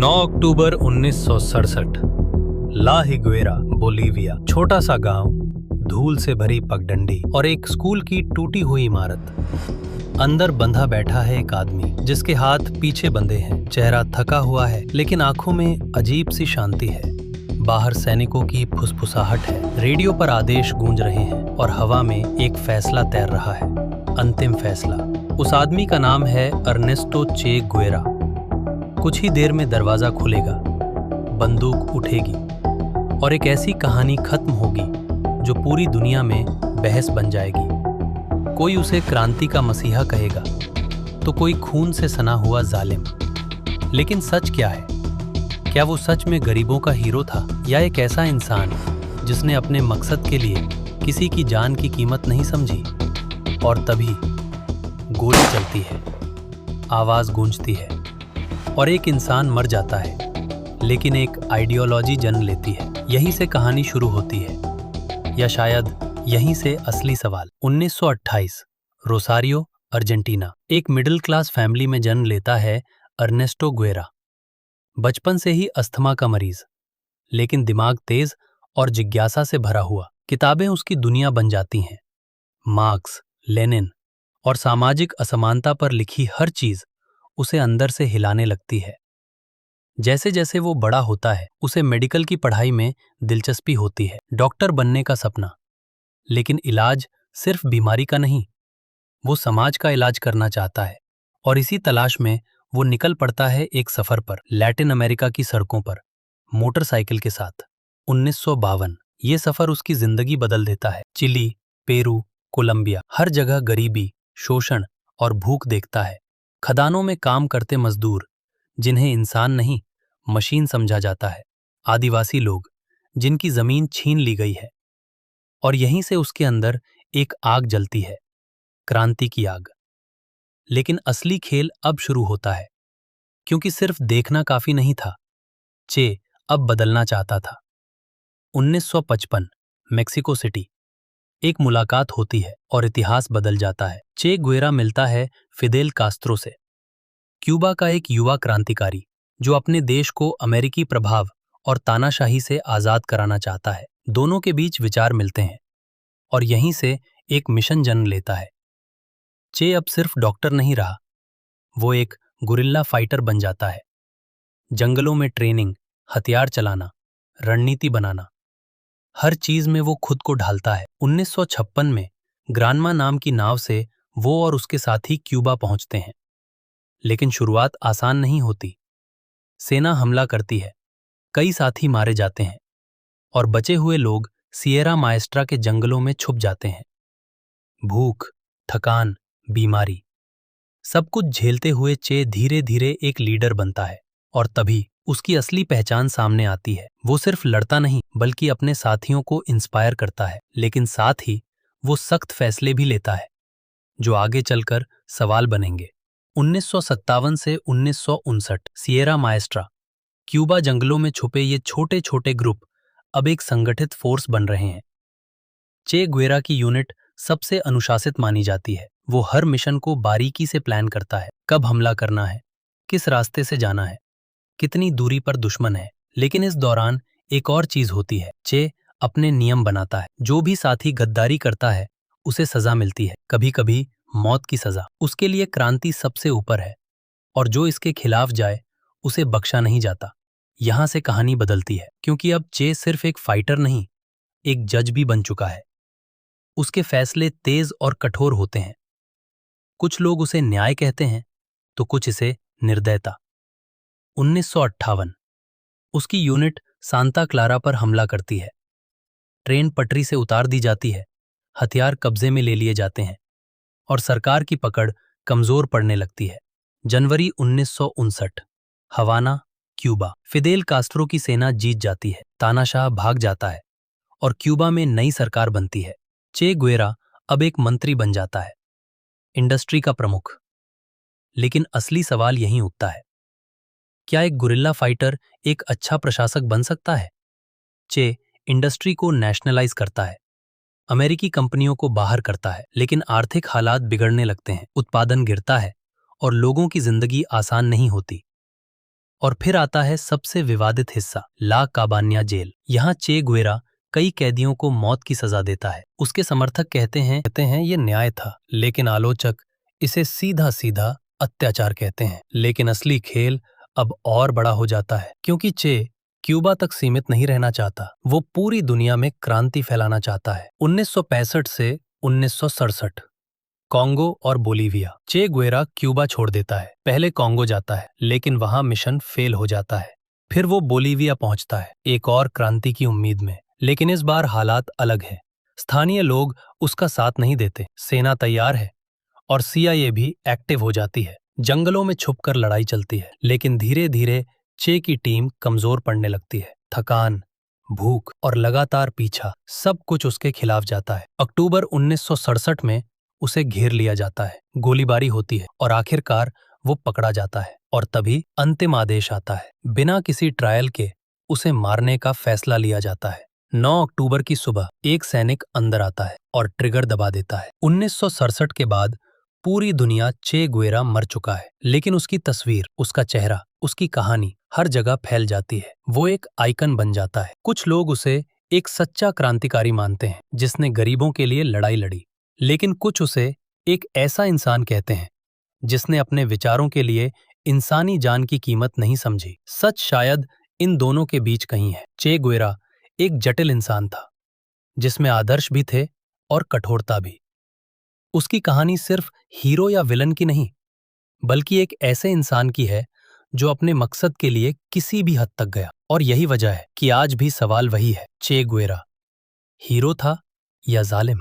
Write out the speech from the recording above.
9 अक्टूबर 1967 ला हिग्वेरा, Bolivia. छोटा सा गांव, धूल से भरी पगडंडी और एक स्कूल की टूटी हुई इमारत। अंदर बंधा बैठा है एक आदमी जिसके हाथ पीछे बंधे हैं। चेहरा थका हुआ है लेकिन आंखों में अजीब सी शांति है। बाहर सैनिकों की फुसफुसाहट है, रेडियो पर आदेश गूंज रहे हैं और हवा में एक फैसला तैर रहा है, अंतिम फैसला। उस आदमी का नाम है अर्नेस्टो चे गुएरा। कुछ ही देर में दरवाजा खुलेगा, बंदूक उठेगी और एक ऐसी कहानी खत्म होगी जो पूरी दुनिया में बहस बन जाएगी। कोई उसे क्रांति का मसीहा कहेगा तो कोई खून से सना हुआ जालिम। लेकिन सच क्या है? क्या वो सच में गरीबों का हीरो था या एक ऐसा इंसान जिसने अपने मकसद के लिए किसी की जान की कीमत नहीं समझी? और तभी गोली चलती है, आवाज गूंजती है और एक इंसान मर जाता है, लेकिन एक आइडियोलॉजी जन्म लेती है। यहीं से कहानी शुरू होती है, या शायद यहीं से असली सवाल। 1928 रोसारियो, अर्जेंटीना। एक मिडिल क्लास फैमिली में जन्म लेता है अर्नेस्टो गुएरा। बचपन से ही अस्थमा का मरीज, लेकिन दिमाग तेज और जिज्ञासा से भरा हुआ। किताबें उसकी दुनिया बन जाती हैं। मार्क्स, लेनिन और सामाजिक असमानता पर लिखी हर चीज उसे अंदर से हिलाने लगती है। जैसे जैसे वो बड़ा होता है, उसे मेडिकल की पढ़ाई में दिलचस्पी होती है, डॉक्टर बनने का सपना। लेकिन इलाज सिर्फ बीमारी का नहीं, वो समाज का इलाज करना चाहता है। और इसी तलाश में वो निकल पड़ता है एक सफर पर, लैटिन अमेरिका की सड़कों पर, मोटरसाइकिल के साथ। 1952 ये सफर उसकी जिंदगी बदल देता है। चिली, पेरू, कोलंबिया, हर जगह गरीबी, शोषण और भूख देखता है। खदानों में काम करते मजदूर जिन्हें इंसान नहीं मशीन समझा जाता है, आदिवासी लोग जिनकी जमीन छीन ली गई है। और यहीं से उसके अंदर एक आग जलती है, क्रांति की आग। लेकिन असली खेल अब शुरू होता है, क्योंकि सिर्फ देखना काफी नहीं था, चे अब बदलना चाहता था। 1955 मेक्सिको सिटी। एक मुलाकात होती है और इतिहास बदल जाता है। चे गुएरा मिलता है फिदेल कास्त्रो से, क्यूबा का एक युवा क्रांतिकारी जो अपने देश को अमेरिकी प्रभाव और तानाशाही से आजाद कराना चाहता है। दोनों के बीच विचार मिलते हैं और यहीं से एक मिशन जन्म लेता है। चे अब सिर्फ डॉक्टर नहीं रहा, वो एक गुरिल्ला फाइटर बन जाता है। जंगलों में ट्रेनिंग, हथियार चलाना, रणनीति बनाना, हर चीज में वो खुद को ढालता है। 1956 में ग्रानमा नाम की नाव से वो और उसके साथी क्यूबा पहुंचते हैं। लेकिन शुरुआत आसान नहीं होती। सेना हमला करती है, कई साथी मारे जाते हैं और बचे हुए लोग सिएरा माएस्ट्रा के जंगलों में छुप जाते हैं। भूख, थकान, बीमारी, सब कुछ झेलते हुए चे धीरे धीरे एक लीडर बनता है। और तभी उसकी असली पहचान सामने आती है। वो सिर्फ लड़ता नहीं बल्कि अपने साथियों को इंस्पायर करता है, लेकिन साथ ही वो सख्त फैसले भी लेता है जो आगे चलकर सवाल बनेंगे। 1957 से 1959 सिएरा माएस्ट्रा, क्यूबा जंगलों में छुपे ये छोटे छोटे ग्रुप अब एक संगठित फोर्स बन रहे हैं। चे गुएरा की यूनिट सबसे अनुशासित मानी जाती है। वो हर मिशन को बारीकी से प्लान करता है, कब हमला करना है, किस रास्ते से जाना है, कितनी दूरी पर दुश्मन है। लेकिन इस दौरान एक और चीज होती है, चे अपने नियम बनाता है। जो भी साथी गद्दारी करता है उसे सजा मिलती है, कभी कभी मौत की सजा। उसके लिए क्रांति सबसे ऊपर है और जो इसके खिलाफ जाए उसे बख्शा नहीं जाता। यहां से कहानी बदलती है, क्योंकि अब चे सिर्फ एक फाइटर नहीं, एक जज भी बन चुका है। उसके फैसले तेज और कठोर होते हैं। कुछ लोग उसे न्याय कहते हैं तो कुछ इसे निर्दयता। 1958 उसकी यूनिट सांता क्लारा पर हमला करती है। ट्रेन पटरी से उतार दी जाती है, हथियार कब्जे में ले लिए जाते हैं और सरकार की पकड़ कमजोर पड़ने लगती है। जनवरी 1959 हवाना, क्यूबा। फिदेल कास्ट्रो की सेना जीत जाती है, तानाशाह भाग जाता है और क्यूबा में नई सरकार बनती है। चे गुएरा अब एक मंत्री बन जाता है, इंडस्ट्री का प्रमुख। लेकिन असली सवाल यहीं उठता है, क्या एक गुरिल्ला फाइटर एक अच्छा प्रशासक बन सकता है? चे इंडस्ट्री को नेशनलाइज करता है, अमेरिकी कंपनियों को बाहर करता है, लेकिन आर्थिक हालात बिगड़ने लगते हैं, उत्पादन गिरता है और लोगों की जिंदगी आसान नहीं होती। और फिर आता है सबसे विवादित हिस्सा, ला काबान्या जेल। यहाँ चे गुवेरा कई कैदियों को मौत की सजा देता है। उसके समर्थक कहते हैं ये न्याय था, लेकिन आलोचक इसे सीधा सीधा अत्याचार कहते हैं। लेकिन असली खेल अब और बड़ा हो जाता है, क्योंकि चे क्यूबा तक सीमित नहीं रहना चाहता, वो पूरी दुनिया में क्रांति फैलाना चाहता है। 1965 से 1967 कॉन्गो और बोलीविया। चे गुवेरा क्यूबा छोड़ देता है। पहले कॉन्गो जाता है, लेकिन वहां मिशन फेल हो जाता है। फिर वो बोलीविया पहुंचता है, एक और क्रांति की उम्मीद में। लेकिन इस बार हालात अलग हैं। स्थानीय लोग उसका साथ नहीं देते, सेना तैयार है और CIA भी एक्टिव हो जाती है। जंगलों में छुपकर लड़ाई चलती है, लेकिन धीरे धीरे चे की टीम कमजोर पड़ने लगती है। थकान, भूख और लगातार पीछा, सब कुछ उसके खिलाफ जाता है। अक्टूबर 1967 में उसे घेर लिया जाता है, गोलीबारी होती है और आखिरकार वो पकड़ा जाता है। और तभी अंतिम आदेश आता है। बिना किसी ट्रायल के उसे मारने का फैसला लिया जाता है। 9 अक्टूबर की सुबह एक सैनिक अंदर आता है और ट्रिगर दबा देता है। 1967 के बाद पूरी दुनिया चे गुवेरा मर चुका है, लेकिन उसकी तस्वीर, उसका चेहरा, उसकी कहानी हर जगह फैल जाती है। वो एक आइकन बन जाता है। कुछ लोग उसे एक सच्चा क्रांतिकारी मानते हैं, जिसने गरीबों के लिए लड़ाई लड़ी, लेकिन कुछ उसे एक ऐसा इंसान कहते हैं जिसने अपने विचारों के लिए इंसानी जान की कीमत नहीं समझी। सच शायद इन दोनों के बीच कहीं है। चे गुवेरा एक जटिल इंसान था, जिसमें आदर्श भी थे और कठोरता भी। उसकी कहानी सिर्फ हीरो या विलन की नहीं, बल्कि एक ऐसे इंसान की है जो अपने मकसद के लिए किसी भी हद तक गया। और यही वजह है कि आज भी सवाल वही है, चे गुवेरा हीरो था या जालिम।